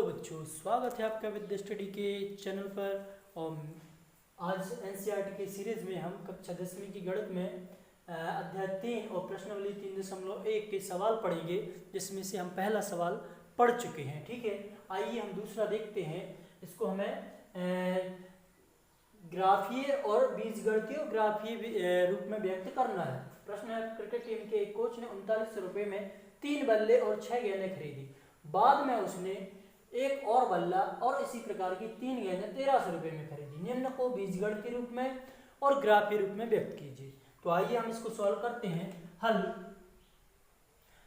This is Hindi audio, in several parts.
बच्चों, स्वागत है आपका विद्या स्टडी के चैनल पर। और आज एनसीईआरटी के सीरीज में हम कक्षा 10वीं की गणित में अध्याय 3 और प्रश्नावली 3.1 के सवाल पढ़ेंगे, जिसमें से हम पहला सवाल पढ़ चुके हैं। ठीक है, आइए हम दूसरा देखते हैं। इसको हमें ग्राफीय और बीजगणितीय ग्राफीय रूप में व्यक्त करना है। प्रश्न है, क्रिकेट टीम के एक कोच ने 39 रुपये में 3 बल्ले और 6 गेंदें खरीदी। बाद में उसने एक और बल्ला और इसी प्रकार की 3 गेंदें 1300 रुपये में खरीदी। निम्न को बीजगणितीय रूप में और ग्राफीय रूप में व्यक्त कीजिए। तो आइए हम इसको सॉल्व करते हैं। हल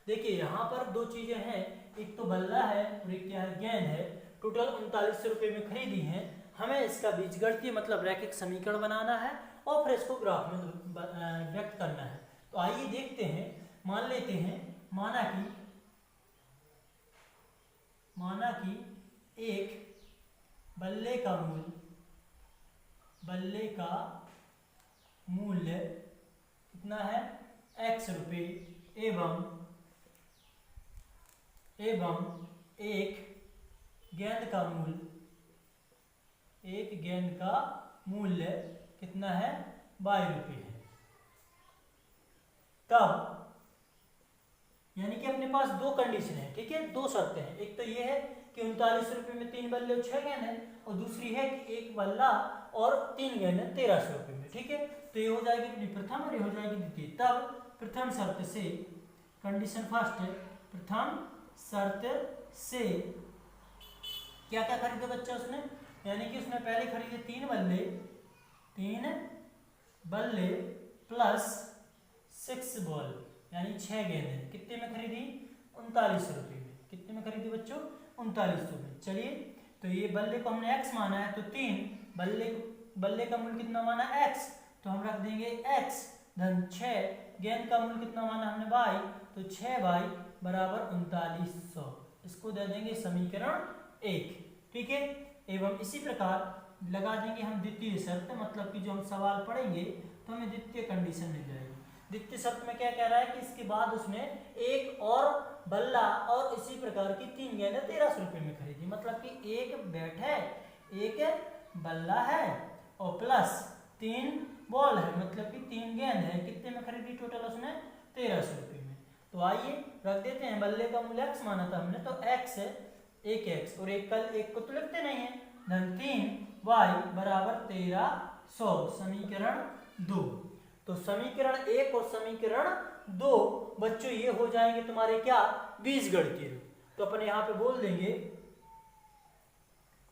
देखिए, यहाँ पर दो चीजें हैं, एक तो बल्ला है और एक क्या है, गेंद है। टोटल 39 रुपये में खरीदी है। हमें इसका बीजगणितीय मतलब रैखिक समीकरण बनाना है और फिर इसको ग्राफ में व्यक्त करना है। तो आइए देखते हैं। मान लेते हैं, माना कि एक बल्ले का मूल्य कितना है, x रुपये एवं एक गेंद का मूल्य कितना है, y रुपये है। तब यानी कि अपने पास दो कंडीशन है, ठीक है, दो शर्तें हैं। एक तो ये है कि 39 रुपये में 3 बल्ले और 6 गेंद है, और दूसरी है कि एक बल्ला और 3 गेंद 1300 रुपये में। ठीक है, तो ये हो जाएगी अपनी प्रथम और ये हो जाएगी द्वितीय। तब प्रथम शर्त से, कंडीशन फर्स्ट है, प्रथम शर्त से क्या क्या खरीदे बच्चा उसने, यानी कि उसने पहले खरीदे 3 बल्ले प्लस 6 बॉल यानी 6 गेंदें। कितने में खरीदी, 39 रुपये में। कितने में खरीदी बच्चों, 3900 में। चलिए, तो ये बल्ले को हमने x माना है, तो 3 बल्ले का मूल्य कितना माना, x, तो हम रख देंगे x धन 6 गेंद का मूल्य कितना माना हमने y, तो 6y बराबर 3900। इसको दे देंगे समीकरण 1। ठीक है, एवं इसी प्रकार लगा देंगे हम द्वितीय शर्त, मतलब कि जो हम सवाल पढ़ेंगे तो हमें द्वितीय कंडीशन मिल जाएगी। द्वितीय शर्त में क्या कह रहा है कि इसके बाद उसने एक और बल्ला और इसी प्रकार की 3 गेंदें 1300 रुपये में खरीदी। मतलब कि एक बैट है, एक बल्ला है और प्लस 3 बॉल है, मतलब कि 3 गेंद है। कितने में खरीदी टोटल उसने, 1300 रुपये में। तो आइए रख देते हैं, बल्ले का मूल्य x माना था हमने, तो x है, एक x और एक को तो लिखते नहीं है, धन 3y बराबर 1300। समीकरण 2। तो समीकरण 1 और समीकरण 2 बच्चों ये हो जाएंगे तुम्हारे क्या, बीजगणितीय रूप। तो अपन यहां पे बोल देंगे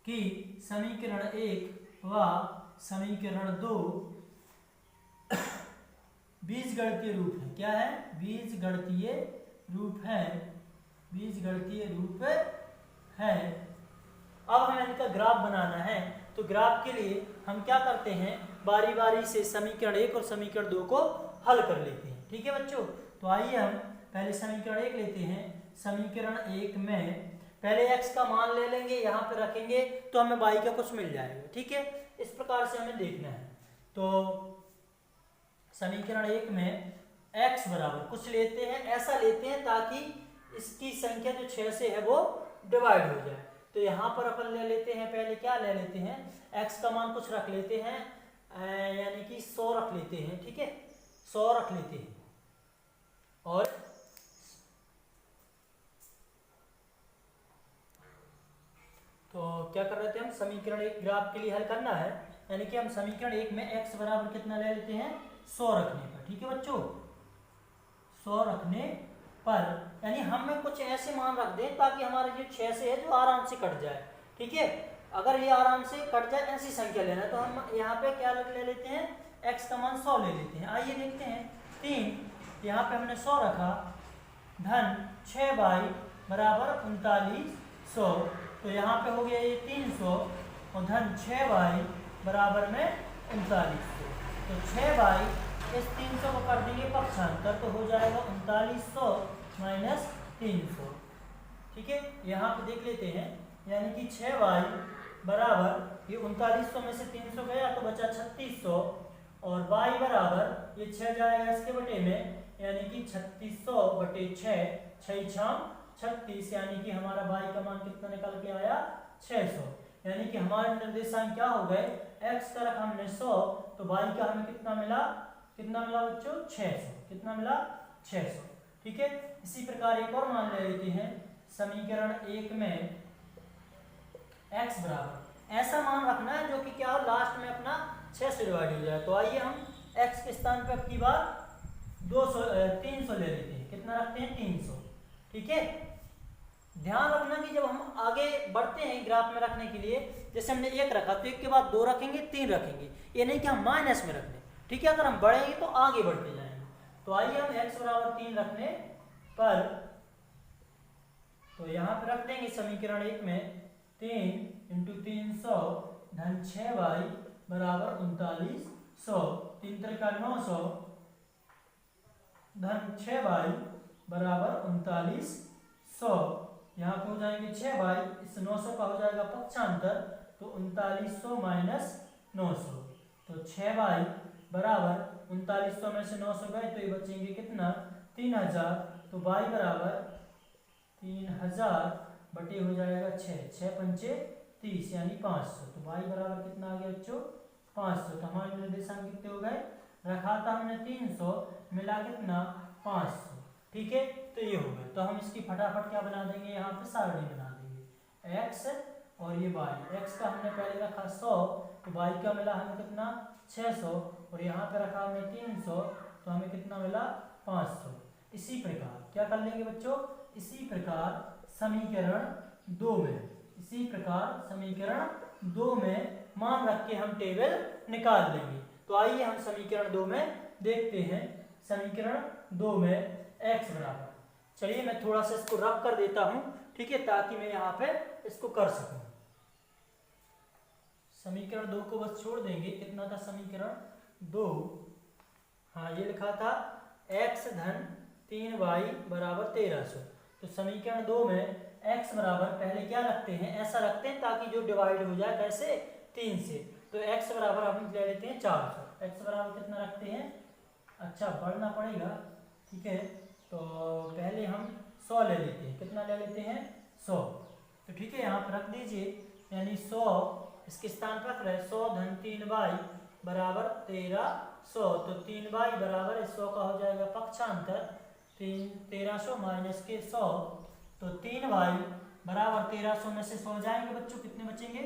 कि समीकरण 1 व समीकरण 2 बीजगणितीय रूप है। क्या है, बीजगणितीय रूप है। अब हमें इनका ग्राफ बनाना है। तो ग्राफ के लिए हम क्या करते हैं, बारी बारी से समीकरण 1 और समीकरण 2 को हल कर लेते हैं। ठीक है बच्चों, तो आइए हम पहले समीकरण 1 लेते हैं। समीकरण 1 में पहले x का मान ले लेंगे, यहाँ पे रखेंगे तो हमें y का कुछ मिल जाएगा। ठीक है, इस प्रकार से हमें देखना है। तो समीकरण 1 में x बराबर कुछ लेते हैं, ऐसा लेते हैं ताकि इसकी संख्या जो 6 से है वो डिवाइड हो जाए। तो यहाँ पर अपन ले लेते हैं, पहले क्या ले लेते हैं, x का मान कुछ रख लेते हैं, यानी कि 100 रख लेते हैं। ठीक है, 100 रख लेते हैं। और तो क्या कर रहे थे हम, समीकरण 1 ग्राफ के लिए हल करना है, यानी कि हम समीकरण 1 में x बराबर कितना ले लेते हैं, 100 रखने पर। ठीक है बच्चों, 100 रखने पर यानी हमें कुछ ऐसे मान रख दें ताकि हमारे जो 6 से है जो आराम से कट जाए। ठीक है, अगर ये आराम से कट जाए, ऐसी संख्या लेना है, तो हम यहाँ पे क्या ले लेते हैं, x का मान 100 ले लेते हैं। आइए देखते हैं, 3 यहाँ पे हमने 100 रखा, धन 6y बराबर 3900। तो यहाँ पे हो गया ये 300 और धन 6y बराबर में 3900। तो 6y इस 300 को कर देंगे पक्षांतर, तो हो जाएगा 3900 माइनस 300। ठीक है, यहाँ पे देख लेते हैं, यानी कि 6y बराबर, ये 3900 में से 300 गया तो बचा 3600, और y बराबर ये 6 जाएगा इसके बटे में, यानी कि 3600 बटे 6, 6 6 36, यानी कि हमारा y का मान कितना निकल के आया 600। यानी कि हमारे निर्देशांक क्या हो गए, x का रखा हमने 100, तो y का हमें कितना मिला बच्चों 600, कितना मिला 600। ठीक है, इसी प्रकार एक और मान ले लेते हैं, समीकरण 1 में x बराबर ऐसा मान रखना है जो कि क्या हो लास्ट में अपना 6 से डिवाइड हो जाए। तो आइए हम x के स्थान पे अब की बार 300 ले लेते हैं, कितना रखते हैं 300। ठीक है, ध्यान रखना कि जब हम आगे बढ़ते हैं ग्राफ में रखने के लिए, जैसे हमने 1 रखा तो 1 के बाद 2 रखेंगे, 3 रखेंगे, ये नहीं कि हम माइनस में रख दें। ठीक है, अगर हम बढ़ेंगे तो आगे बढ़ते जाएंगे। तो आइए हम x बराबर 3 रखने पर, तो यहाँ पे रख देंगे समीकरण 1 में 3 इंटू 300 धन 6y बराबर 3900, 3 त्रिका 900 धन 6y बराबर 3900। यहाँ पे हो जाएंगे 6y, इस 900 का हो जाएगा पक्षांतर, तो 3900 माइनस 900, तो 6y बराबर 3900 में से 900 गए तो ये बचेंगे कितना 3000, तो y बराबर 3000 बटे हो जाएगा 6 पंचे 30 यानी 500, तो y बराबर कितना आ गया बच्चों 500। तो हमारे निर्देशांक कितने हो गए, रखा था हमने 300, मिला कितना 500। ठीक है, तो ये हो गया। तो हम इसकी फटाफट क्या बना देंगे, यहाँ पे सारणी बना देंगे, x और ये y। x का हमने पहले रखा 100, तो y का मिला हमें कितना 600, और यहाँ पे रखा हमने 300, तो हमें कितना मिला 500। इसी प्रकार क्या कर लेंगे बच्चों, इसी प्रकार समीकरण 2 में, इसी प्रकार समीकरण 2 में मान रख के हम टेबल निकाल लेंगे। तो आइए हम समीकरण 2 में देखते हैं, समीकरण 2 में x बराबर, चलिए मैं थोड़ा सा इसको रब कर देता हूं, ठीक है, ताकि मैं यहाँ पे इसको कर सकूं। समीकरण 2 को बस छोड़ देंगे, कितना था समीकरण 2, हाँ ये लिखा था x धन 3y बराबर 1300। तो समीकरण 2 में x बराबर पहले क्या रखते हैं, ऐसा रखते हैं ताकि जो डिवाइड हो जाए कैसे 3 से, तो x बराबर हम ले लेते हैं 400। x बराबर कितना रखते हैं, अच्छा बढ़ना पड़ेगा, ठीक है, तो पहले हम 100 ले लेते हैं, कितना ले लेते हैं 100, तो ठीक है यहाँ पर रख दीजिए, यानी 100 इसके स्थान पर रख रहे 100 धन 3y बराबर 1300, तो 3y बराबर 100 का हो जाएगा पक्षांतर, 1300 माइनस के 100, तो 3y बराबर 1300 में से 100 जाएंगे बच्चों, कितने बचेंगे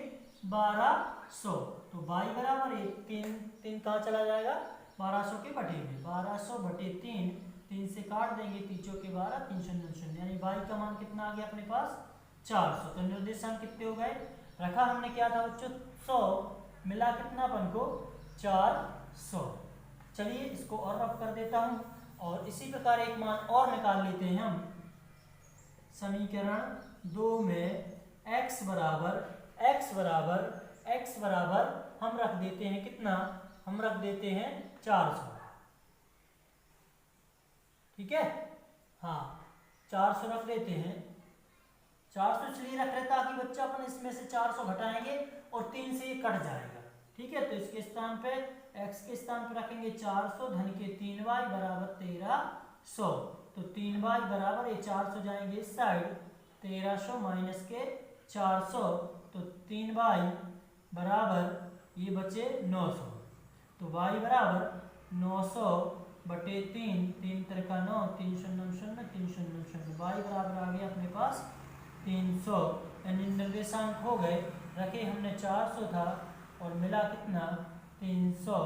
1200, तो y बराबर 3 कहाँ चला जाएगा 1200 के बटे में, 1200 बटे 3 से काट देंगे, 3 के 12, 300, यानी y का मान कितना आ गया अपने पास 400। तो निर्देशांक कितने हो गए, रखा हमने क्या था बच्चों 100, मिला कितना अपन को 400। चलिए इसको और रफ कर देता हूं, और इसी प्रकार एक मान और निकाल लेते हैं हम, समीकरण 2 में x बराबर हम रख देते हैं कितना, हम रख देते हैं 400, ठीक है, हाँ 400 रख देते हैं। 400 इसलिए रख रहे ताकि बच्चा अपन इसमें से 400 घटाएंगे और 3 से ये कट जाएगा, ठीक है, तो इसके स्थान पे x के स्थान पे रखेंगे 400 धन के 3y बराबर 1300, तो 3y बराबर ये 400 जाएंगे इस साइड, 1300 माइनस के 400, तो 3y बराबर ये बचे 900, तो y बराबर 900 बटे 3 त्रिका 9, 300, y बराबर आ गया अपने पास 300, यानी निर्देशांक हो गए, रखे हमने 400 था और मिला कितना 300।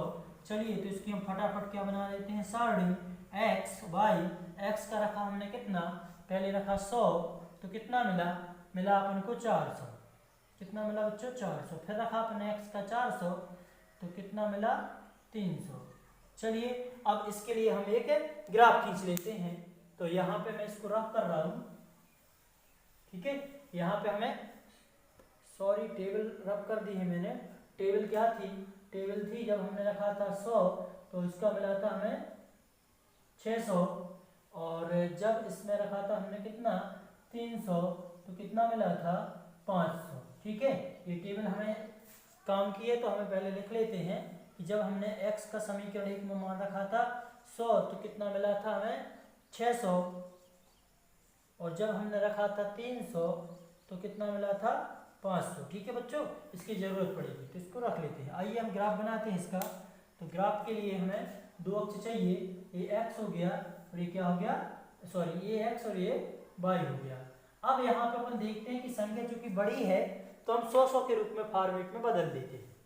चलिए तो इसकी हम फटाफट क्या बना लेते हैं सारणी, x y, x का रखा हमने कितना, पहले रखा 100, तो कितना मिला अपन को 400, कितना मिला बच्चों 400, फिर रखा अपने x का 400, तो कितना मिला 300। चलिए अब इसके लिए हम एक ग्राफ खींच लेते हैं, तो यहाँ पे मैं इसको रफ कर रहा हूँ, ठीक है, यहाँ पे हमें सॉरी टेबल रफ कर दी है मैंने, टेबल क्या थी, टेबल थी जब हमने रखा था 100, तो इसका मिला था हमें 600, और जब इसमें रखा था हमने कितना 300, तो कितना मिला था 500, ठीक है। ये टेबल हमें काम किए तो हमें पहले लिख लेते हैं कि जब हमने x का समीकरण 1 में मान रखा था 100, तो कितना मिला था हमें 600, और जब हमने रखा था 300 तो कितना मिला था 500। ठीक है बच्चों, इसकी ज़रूरत पड़ेगी तो इसको रख लेते हैं। आइए हम ग्राफ बनाते हैं इसका। तो ग्राफ के लिए हमें दो अक्ष चाहिए, ये एक्स हो गया और ये क्या हो गया, सॉरी ये एक्स और ये वाई हो गया। अब यहाँ पे अपन देखते हैं कि संख्या चूंकि बड़ी है तो हम 100 के रूप में फॉर्मेट में बदल देते हैं,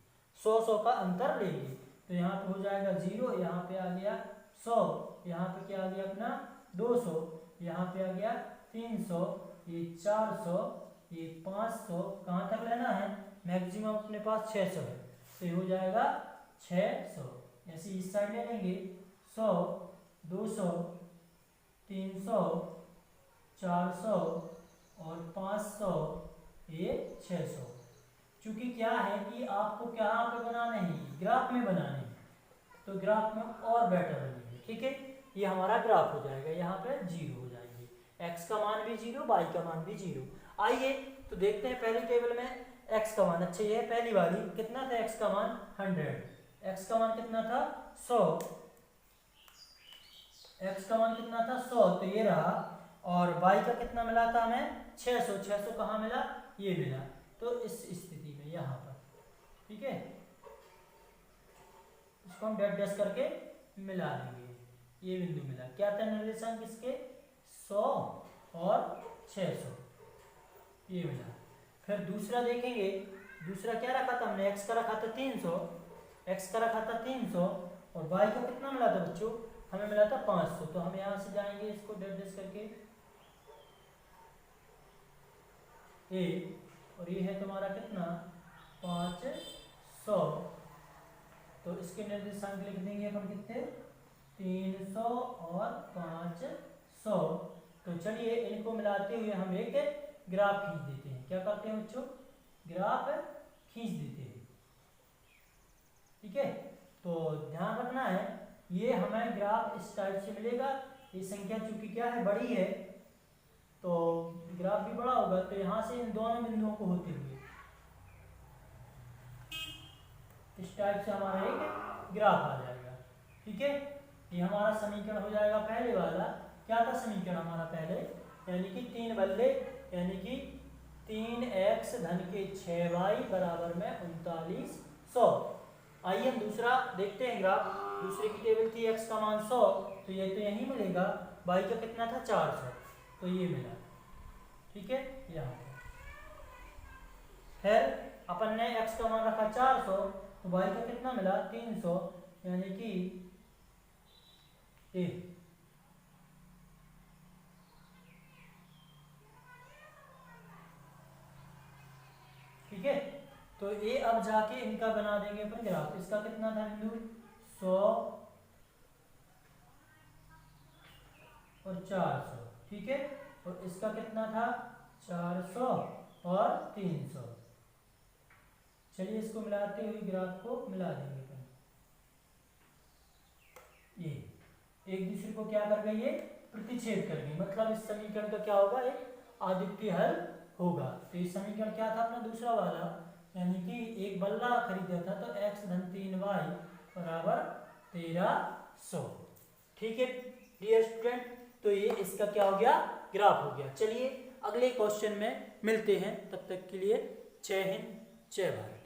100 का अंतर लेंगे। तो यहाँ पे हो जाएगा 0, यहाँ पे आ गया 100, यहाँ पे क्या आ गया अपना 200, यहाँ पे आ गया 300, ये 400, ये 500, कहाँ तक लेना है, मैक्सिमम अपने पास 600 है तो ये हो जाएगा 600। ऐसे इस साइड ले लेंगे 100, 200, 300, 400 और 500, ये 600। चूंकि क्या है कि आपको कहाँ पे बनाना है, ग्राफ में बनाने है तो ग्राफ में और बेटर बनेंगे। ठीक है, ये हमारा ग्राफ हो जाएगा, यहाँ पे 0 हो जाएंगे, x का मान भी 0, y का मान भी 0। आइए तो देखते हैं पहली टेबल में x का मान, अच्छा ये है पहली वाली, कितना था x का मान 100, x का मान कितना था 100, x का मान कितना था 100 तो ये रहा, और y का कितना मिला था हमें 600, 600 कहाँ मिला, ये मिला। तो इस स्थिति में यहाँ पर, ठीक है, इसको हम डैश करके मिला देंगे, ये बिंदु मिला। क्या था निर्देशांक इसके 100 और 600, ये मिला। फिर दूसरा देखेंगे, दूसरा क्या रखा था हमने, x का रखा था 300, x का रखा था 300 और y का कितना मिला था बच्चों, हमें मिला था 500। तो हम यहाँ से जाएंगे इसको डैश करके ए, और ये है तुम्हारा कितना 500, तो इसके निर्देशांक लिख देंगे अपन कितने 300 और 500। तो चलिए इनको मिलाते हुए हम एक ग्राफ खींच देते हैं। क्या करते हैं बच्चों, ग्राफ खींच देते हैं। ठीक है, तो ध्यान रखना है ये हमें ग्राफ इस टाइप से मिलेगा। ये संख्या चूंकि क्या है बड़ी है तो ग्राफ भी बड़ा होगा, तो यहाँ से इन दोनों बिंदुओं को होते हुए इस टाइप से हमारा एक ग्राफ आ जाएगा। ठीक है, ये हमारा समीकरण हो जाएगा पहले वाला। क्या था समीकरण हमारा पहले, यानी कि 3 बल्ले यानी कि 3x धन के 6y बराबर में 3900। आइए हम दूसरा देखते हैं ग्राफ। दूसरे की टेबल थी x का मान 100 तो ये तो यही मिलेगा, y का कितना था 400 तो ये मिला। ठीक है, यहाँ फिर अपन ने x का मान रखा 400 तो y का कितना मिला 300, यानी कि ए। ठीक है, तो ये अब जाके इनका बना देंगे अपन ग्राफ। इसका कितना था बिंदु 100 और 400। ठीक है, और इसका कितना था 400 और 300। चलिए इसको मिलाते हुए ग्राफ को मिला देंगे अपन। ये एक दूसरे को क्या कर गई, ये प्रतिच्छेद कर गई, मतलब इस समीकरण का क्या होगा, एक आदित्य हल होगा। तो ये समीकरण क्या था अपना दूसरा वाला, यानी कि एक बल्ला खरीदा था तो x धन 3y बराबर 1300। ठीक है डियर स्टूडेंट, तो ये इसका क्या हो गया, ग्राफ हो गया। चलिए अगले क्वेश्चन में मिलते हैं, तब तक के लिए जय हिंद जय भारत।